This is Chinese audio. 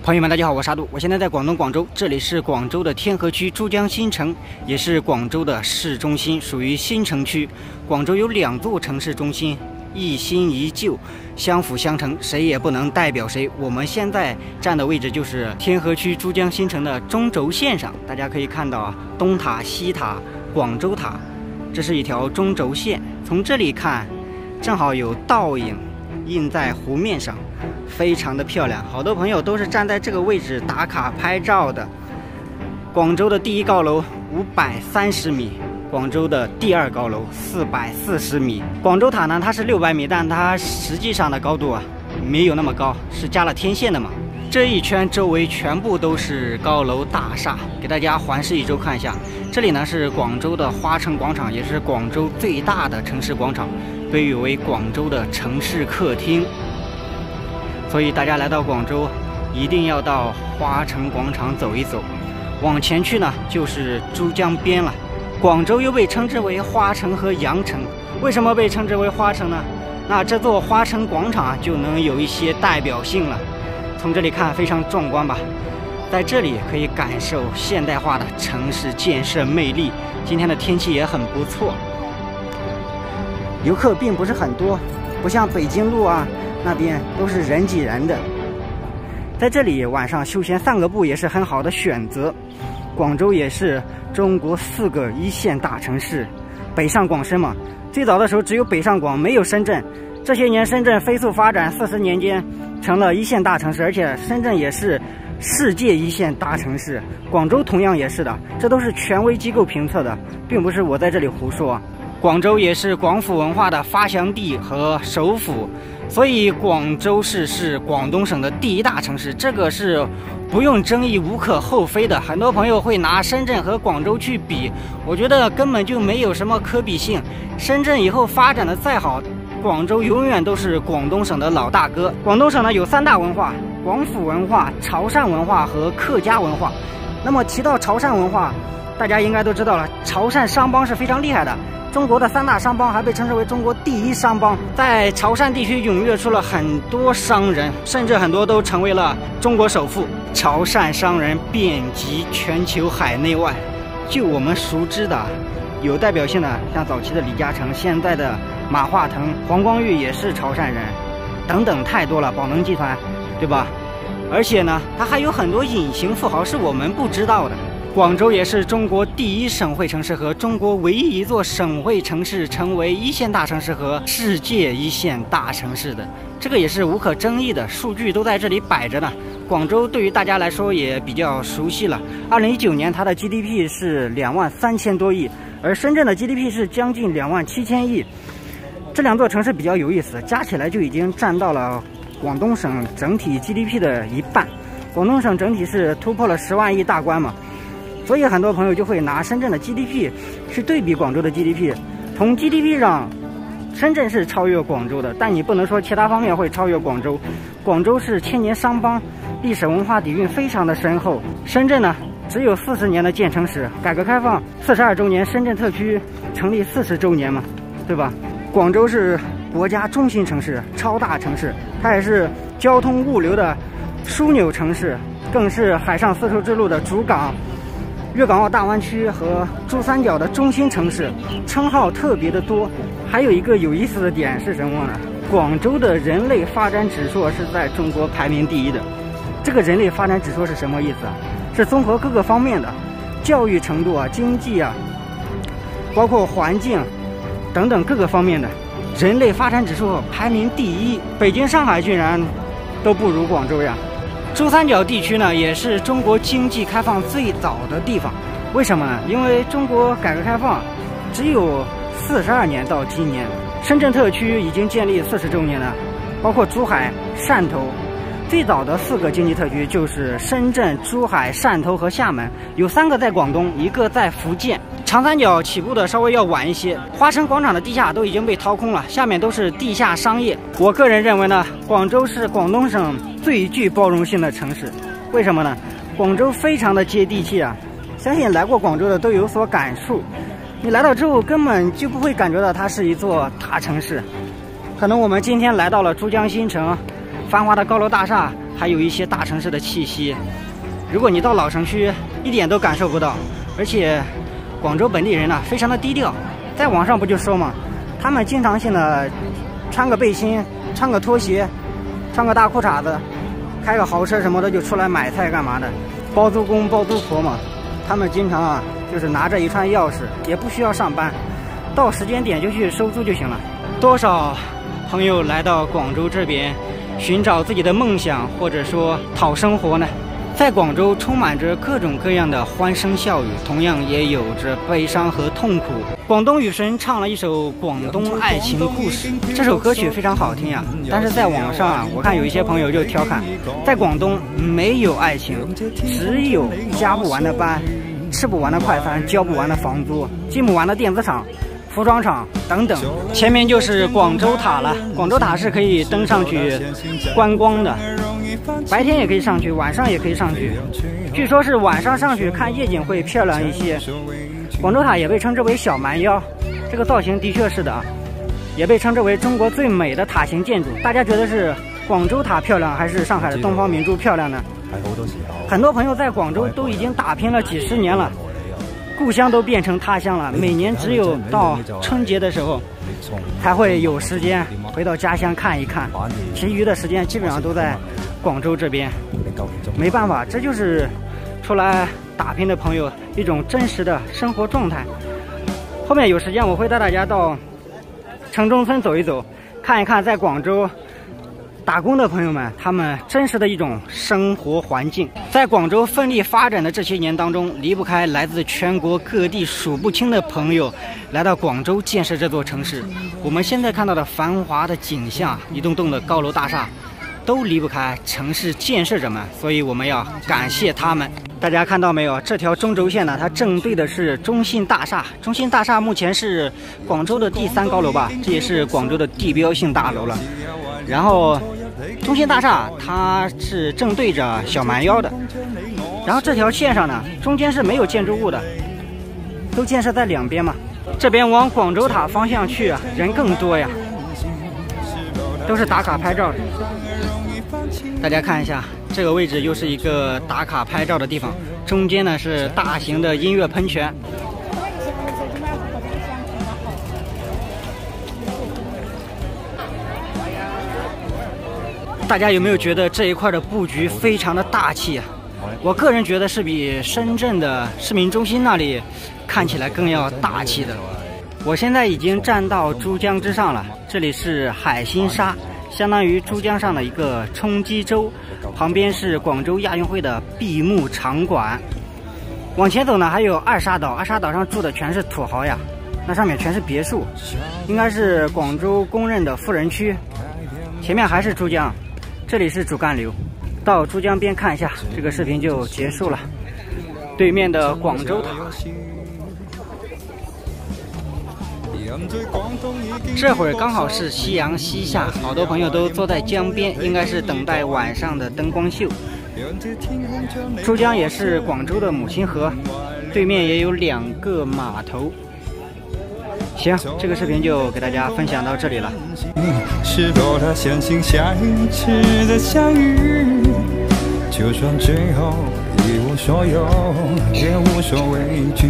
朋友们，大家好，我是阿杜，我现在在广东广州，这里是广州的天河区珠江新城，也是广州的市中心，属于新城区。广州有2座城市中心，一新一旧，相辅相成，谁也不能代表谁。我们现在站的位置就是天河区珠江新城的中轴线上，大家可以看到啊，东塔、西塔、广州塔，这是一条中轴线。从这里看，正好有倒影映在湖面上，非常的漂亮。好多朋友都是站在这个位置打卡拍照的。广州的第1高楼530米，广州的第2高楼440米。广州塔呢，它是600米，但它实际上的高度啊没有那么高，是加了天线的嘛。这一圈周围全部都是高楼大厦，给大家环视一周看一下。这里呢是广州的花城广场，也是广州最大的城市广场，被誉为广州的城市客厅。所以大家来到广州，一定要到花城广场走一走。往前去呢，就是珠江边了。广州又被称之为花城和羊城，为什么被称之为花城呢？那这座花城广场啊，就能有一些代表性了。从这里看非常壮观吧，在这里可以感受现代化的城市建设魅力。今天的天气也很不错，游客并不是很多，不像北京路啊那边都是人挤人的。在这里晚上休闲散个步也是很好的选择。广州也是中国4个1线大城市，北上广深嘛。最早的时候只有北上广，没有深圳。这些年深圳飞速发展，40年间成了1线大城市，而且深圳也是世界1线大城市。广州同样也是的，这都是权威机构评测的，并不是我在这里胡说。广州也是广府文化的发祥地和首府，所以广州市是广东省的第1大城市，这个是不用争议、无可厚非的。很多朋友会拿深圳和广州去比，我觉得根本就没有什么可比性。深圳以后发展的再好，广州永远都是广东省的老大哥。广东省呢有3大文化：广府文化、潮汕文化和客家文化。那么提到潮汕文化，大家应该都知道了，潮汕商帮是非常厉害的。中国的3大商帮还被称之为中国第1商帮，在潮汕地区踊跃出了很多商人，甚至很多都成为了中国首富。潮汕商人遍及全球海内外，就我们熟知的有代表性的，像早期的李嘉诚，现在的马化腾、黄光裕也是潮汕人，等等太多了，宝能集团，对吧？而且呢，它还有很多隐形富豪是我们不知道的。广州也是中国第1省会城市和中国唯一一座省会城市成为1线大城市和世界1线大城市的，这个也是无可争议的，数据都在这里摆着呢。广州对于大家来说也比较熟悉了。2019年它的 GDP 是23000多亿，而深圳的 GDP 是将近27000亿。这2座城市比较有意思，加起来就已经占到了广东省整体 GDP 的1半。广东省整体是突破了10万亿大关嘛。所以很多朋友就会拿深圳的 GDP 去对比广州的 GDP， 从 GDP 上，深圳是超越广州的，但你不能说其他方面会超越广州。广州是千年商帮，历史文化底蕴非常的深厚。深圳呢，只有40年的建成史，改革开放42周年，深圳特区成立40周年嘛，对吧？广州是国家中心城市，超大城市，它也是交通物流的枢纽城市，更是海上丝绸之路的主港。粤港澳大湾区和珠三角的中心城市，称号特别的多。还有一个有意思的点是什么呢？广州的人类发展指数是在中国排名第1的。这个人类发展指数是什么意思啊？是综合各个方面的，教育程度啊、经济啊，包括环境等等各个方面的，人类发展指数排名第1。北京、上海居然都不如广州呀。珠三角地区呢，也是中国经济开放最早的地方。为什么呢？因为中国改革开放只有42年到今年，深圳特区已经建立40周年了，包括珠海、汕头。最早的4个经济特区就是深圳、珠海、汕头和厦门，有3个在广东，1个在福建。长三角起步的稍微要晚一些，花城广场的地下都已经被掏空了，下面都是地下商业。我个人认为呢，广州是广东省最具包容性的城市。为什么呢？广州非常的接地气啊，相信来过广州的都有所感触。你来到之后根本就不会感觉到它是一座大城市。可能我们今天来到了珠江新城，繁华的高楼大厦还有一些大城市的气息。如果你到老城区，一点都感受不到。而且，广州本地人呢，非常的低调。在网上不就说嘛，他们经常性的穿个背心、穿个拖鞋、穿个大裤衩子，开个豪车什么的就出来买菜干嘛的。包租公包租婆嘛，他们经常啊就是拿着一串钥匙，也不需要上班，到时间点就去收租就行了。多少朋友来到广州这边寻找自己的梦想，或者说讨生活呢？在广州充满着各种各样的欢声笑语，同样也有着悲伤和痛苦。广东雨神唱了一首广东爱情故事，这首歌曲非常好听呀。但是在网上啊，我看有一些朋友就调侃，在广东没有爱情，只有加不完的班、吃不完的快餐、交不完的房租、进不完的电子厂、服装厂等等。前面就是广州塔了，广州塔是可以登上去观光的。白天也可以上去，晚上也可以上去。据说是晚上上去看夜景会漂亮一些。广州塔也被称之为小蛮腰，这个造型的确是的啊，也被称之为中国最美的塔形建筑。大家觉得是广州塔漂亮，还是上海的东方明珠漂亮呢？很多朋友在广州都已经打拼了几十年了，故乡都变成他乡了。每年只有到春节的时候才会有时间回到家乡看一看，其余的时间基本上都在广州这边。没办法，这就是出来打拼的朋友一种真实的生活状态。后面有时间我会带大家到城中村走一走，看一看在广州打工的朋友们他们真实的一种生活环境。在广州奋力发展的这些年当中，离不开来自全国各地数不清的朋友来到广州建设这座城市。我们现在看到的繁华的景象，一栋栋的高楼大厦，都离不开城市建设者们，所以我们要感谢他们。大家看到没有？这条中轴线呢，它正对的是中信大厦。中信大厦目前是广州的第3高楼吧，这也是广州的地标性大楼了。然后中信大厦它是正对着小蛮腰的，然后这条线上呢，中间是没有建筑物的，都建设在两边嘛。这边往广州塔方向去啊，人更多呀，都是打卡拍照的。大家看一下，这个位置又是一个打卡拍照的地方，中间呢是大型的音乐喷泉。大家有没有觉得这一块的布局非常的大气啊？我个人觉得是比深圳的市民中心那里看起来更要大气的。我现在已经站到珠江之上了，这里是海心沙，相当于珠江上的一个冲击洲，旁边是广州亚运会的闭幕场馆。往前走呢，还有二沙岛，二沙岛上住的全是土豪呀，那上面全是别墅，应该是广州公认的富人区。前面还是珠江，这里是主干流。到珠江边看一下，这个视频就结束了。对面的广州塔。这会儿刚好是夕阳西下，好多朋友都坐在江边，应该是等待晚上的灯光秀。珠江也是广州的母亲河，对面也有2个码头。行，这个视频就给大家分享到这里了。是否他相信下一次的相遇，就算最后一无所有，也无所畏惧。